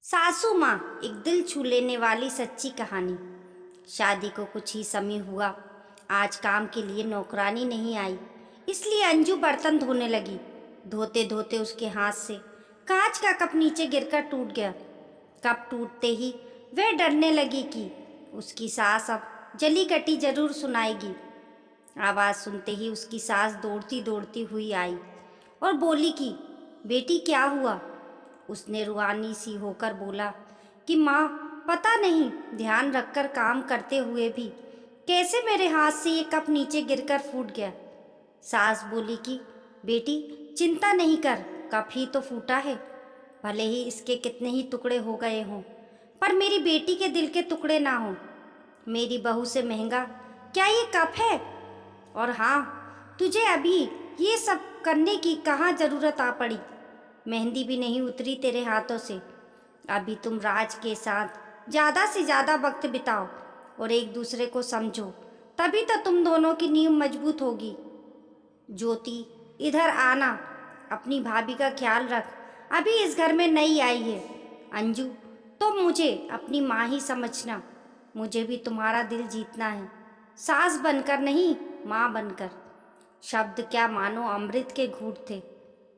सासू माँ, एक दिल छू लेने वाली सच्ची कहानी। शादी को कुछ ही समय हुआ। आज काम के लिए नौकरानी नहीं आई, इसलिए अंजू बर्तन धोने लगी। धोते धोते उसके हाथ से कांच का कप नीचे गिरकर टूट गया। कप टूटते ही वह डरने लगी कि उसकी सास अब जली कटी जरूर सुनाएगी। आवाज़ सुनते ही उसकी सास दौड़ती दौड़ती हुई आई और बोली कि बेटी क्या हुआ। उसने रुआनी सी होकर बोला कि माँ, पता नहीं ध्यान रखकर काम करते हुए भी कैसे मेरे हाथ से ये कप नीचे गिरकर फूट गया। सास बोली कि बेटी चिंता नहीं कर, कप ही तो फूटा है। भले ही इसके कितने ही टुकड़े हो गए हों, पर मेरी बेटी के दिल के टुकड़े ना हों। मेरी बहू से महंगा क्या ये कप है। और हाँ, तुझे अभी ये सब करने की कहाँ ज़रूरत आ पड़ी। मेहंदी भी नहीं उतरी तेरे हाथों से। अभी तुम राज के साथ ज़्यादा से ज़्यादा वक्त बिताओ और एक दूसरे को समझो, तभी तो तुम दोनों की नींव मजबूत होगी। ज्योति, इधर आना, अपनी भाभी का ख्याल रख, अभी इस घर में नई आई है। अंजू, तुम मुझे अपनी माँ ही समझना, मुझे भी तुम्हारा दिल जीतना है, सास बनकर नहीं, माँ बनकर। शब्द क्या मानो अमृत के घूंट थे।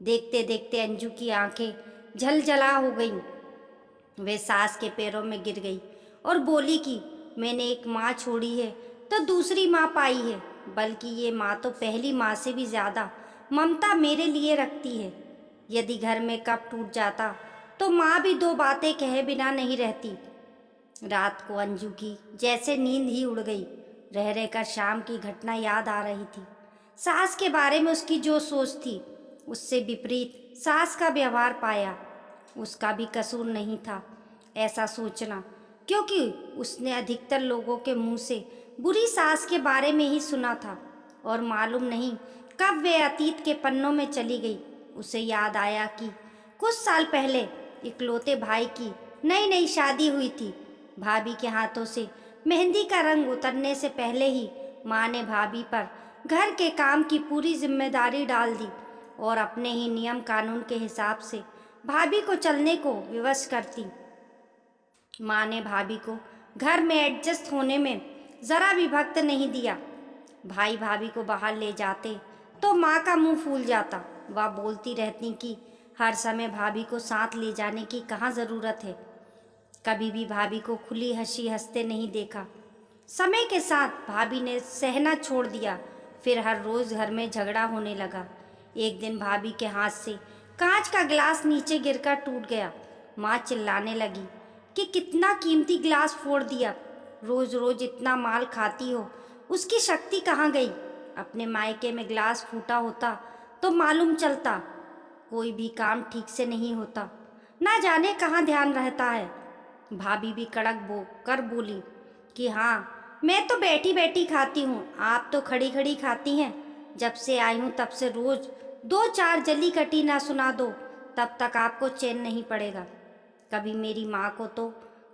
देखते देखते अंजू की आंखें झलझला हो गईं। वे सास के पैरों में गिर गई और बोली कि मैंने एक माँ छोड़ी है तो दूसरी माँ पाई है, बल्कि ये माँ तो पहली माँ से भी ज़्यादा ममता मेरे लिए रखती है। यदि घर में कप टूट जाता तो माँ भी दो बातें कहे बिना नहीं रहती। रात को अंजू की जैसे नींद ही उड़ गई। रह रहकर शाम की घटना याद आ रही थी। सास के बारे में उसकी जो सोच थी, उससे विपरीत सास का व्यवहार पाया। उसका भी कसूर नहीं था ऐसा सोचना, क्योंकि उसने अधिकतर लोगों के मुंह से बुरी सास के बारे में ही सुना था। और मालूम नहीं कब वे अतीत के पन्नों में चली गई। उसे याद आया कि कुछ साल पहले इकलौते भाई की नई नई शादी हुई थी। भाभी के हाथों से मेहंदी का रंग उतरने से पहले ही माँ ने भाभी पर घर के काम की पूरी जिम्मेदारी डाल दी और अपने ही नियम कानून के हिसाब से भाभी को चलने को विवश करती। माँ ने भाभी को घर में एडजस्ट होने में ज़रा भी वक्त नहीं दिया। भाई भाभी को बाहर ले जाते तो माँ का मुंह फूल जाता। वह बोलती रहती कि हर समय भाभी को साथ ले जाने की कहाँ ज़रूरत है। कभी भी भाभी को खुली हंसी हंसते नहीं देखा। समय के साथ भाभी ने सहना छोड़ दिया। फिर हर रोज़ घर में झगड़ा होने लगा। एक दिन भाभी के हाथ से कांच का गिलास नीचे गिरकर टूट गया। माँ चिल्लाने लगी कि कितना कीमती गिलास फोड़ दिया, रोज़ रोज़ इतना माल खाती हो, उसकी शक्ति कहाँ गई। अपने मायके में गिलास फूटा होता तो मालूम चलता। कोई भी काम ठीक से नहीं होता, ना जाने कहाँ ध्यान रहता है। भाभी भी कड़क कर बोली कि हाँ, मैं तो बैठी बैठी खाती हूँ, आप तो खड़ी खड़ी खाती हैं। जब से आई हूँ तब से रोज़ दो चार जली कटी ना सुना दो, तब तक आपको चैन नहीं पड़ेगा। कभी मेरी माँ को तो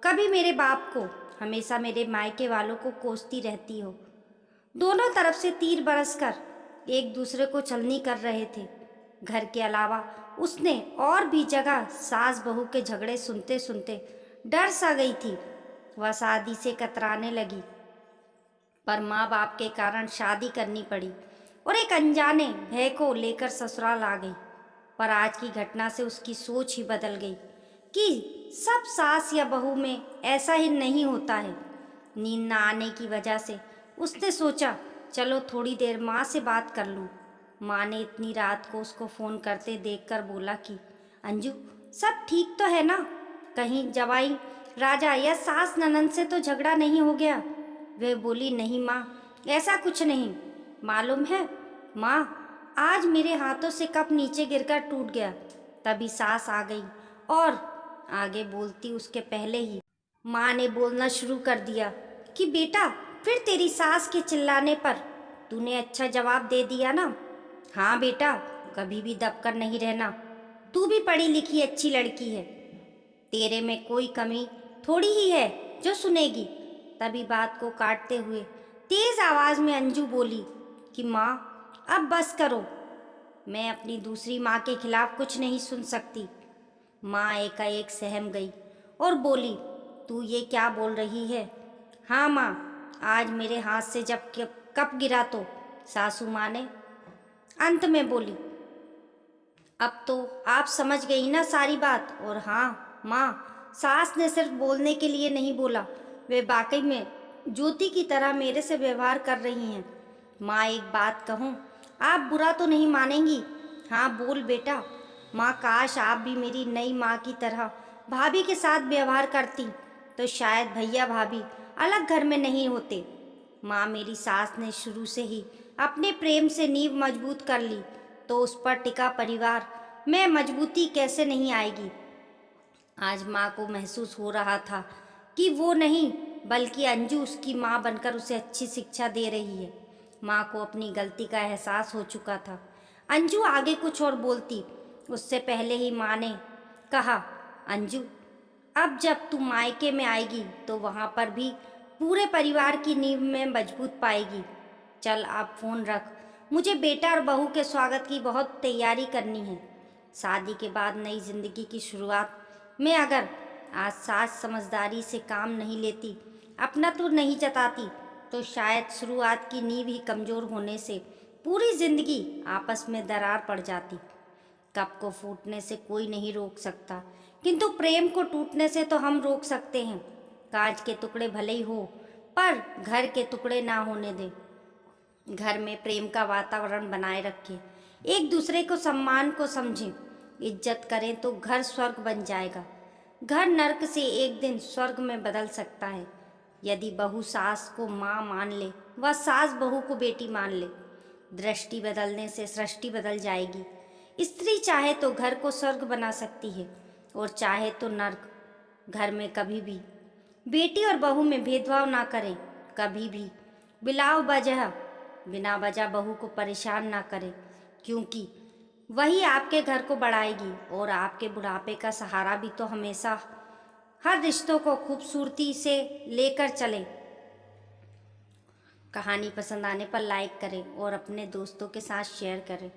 कभी मेरे बाप को, हमेशा मेरे मायके वालों को कोसती रहती हो। दोनों तरफ से तीर बरसकर एक दूसरे को छलनी कर रहे थे। घर के अलावा उसने और भी जगह सास बहू के झगड़े सुनते सुनते डर सा गई थी। वह शादी से कतराने लगी, पर माँ बाप के कारण शादी करनी पड़ी और एक अनजाने भय को लेकर ससुराल आ गई। पर आज की घटना से उसकी सोच ही बदल गई कि सब सास या बहू में ऐसा ही नहीं होता है। नींद न आने की वजह से उसने सोचा, चलो थोड़ी देर माँ से बात कर लूँ। माँ ने इतनी रात को उसको फ़ोन करते देखकर बोला कि अंजू, सब ठीक तो है ना? कहीं जवाई राजा या सास ननंद से तो झगड़ा नहीं हो गया? वह बोली, नहीं माँ, ऐसा कुछ नहीं। मालूम है माँ, आज मेरे हाथों से कप नीचे गिरकर टूट गया। तभी सास आ गई और आगे बोलती उसके पहले ही माँ ने बोलना शुरू कर दिया कि बेटा, फिर तेरी सास के चिल्लाने पर तूने अच्छा जवाब दे दिया ना? हाँ बेटा, कभी भी दबकर नहीं रहना। तू भी पढ़ी लिखी अच्छी लड़की है, तेरे में कोई कमी थोड़ी ही है जो सुनेगी। तभी बात को काटते हुए तेज आवाज में अंजू बोली कि माँ, अब बस करो, मैं अपनी दूसरी माँ के खिलाफ कुछ नहीं सुन सकती। माँ एकाएक सहम गई और बोली, तू ये क्या बोल रही है? हाँ माँ, आज मेरे हाथ से जब कप गिरा तो सासू माँ ने अंत में बोली, अब तो आप समझ गई ना सारी बात। और हाँ माँ, सास ने सिर्फ बोलने के लिए नहीं बोला, वे वाकई में ज्योति की तरह मेरे से व्यवहार कर रही हैं। माँ एक बात कहूँ, आप बुरा तो नहीं मानेंगी? हाँ बोल बेटा। माँ, काश आप भी मेरी नई माँ की तरह भाभी के साथ व्यवहार करती तो शायद भैया भाभी अलग घर में नहीं होते। माँ, मेरी सास ने शुरू से ही अपने प्रेम से नींव मजबूत कर ली तो उस पर टिका परिवार में मजबूती कैसे नहीं आएगी। आज माँ को महसूस हो रहा था कि वो नहीं बल्कि अंजू उसकी माँ बनकर उसे अच्छी शिक्षा दे रही है। माँ को अपनी गलती का एहसास हो चुका था। अंजू आगे कुछ और बोलती उससे पहले ही माँ ने कहा, अंजू, अब जब तू मायके में आएगी तो वहाँ पर भी पूरे परिवार की नींव में मजबूत पाएगी। चल आप फ़ोन रख, मुझे बेटा और बहू के स्वागत की बहुत तैयारी करनी है। शादी के बाद नई जिंदगी की शुरुआत में अगर आज सास समझदारी से काम नहीं लेती, अपना तो नहीं जताती, तो शायद शुरुआत की नींव ही कमज़ोर होने से पूरी जिंदगी आपस में दरार पड़ जाती। कप को फूटने से कोई नहीं रोक सकता, किंतु प्रेम को टूटने से तो हम रोक सकते हैं। कांच के टुकड़े भले ही हो, पर घर के टुकड़े ना होने दें। घर में प्रेम का वातावरण बनाए रखें, एक दूसरे को सम्मान को समझें, इज्जत करें तो घर स्वर्ग बन जाएगा। घर नर्क से एक दिन स्वर्ग में बदल सकता है यदि बहू सास को माँ मान ले व सास बहू को बेटी मान ले। दृष्टि बदलने से सृष्टि बदल जाएगी। स्त्री चाहे तो घर को स्वर्ग बना सकती है और चाहे तो नर्क। घर में कभी भी बेटी और बहू में भेदभाव ना करें, कभी भी बिना वजह बहू को परेशान ना करें, क्योंकि वही आपके घर को बढ़ाएगी और आपके बुढ़ापे का सहारा भी तो हमेशा हर रिश्तों को खूबसूरती से लेकर चले। कहानी पसंद आने पर लाइक करें और अपने दोस्तों के साथ शेयर करें।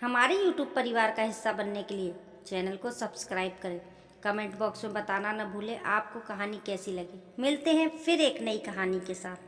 हमारे YouTube परिवार का हिस्सा बनने के लिए चैनल को सब्सक्राइब करें। कमेंट बॉक्स में बताना न भूलें आपको कहानी कैसी लगी। मिलते हैं फिर एक नई कहानी के साथ।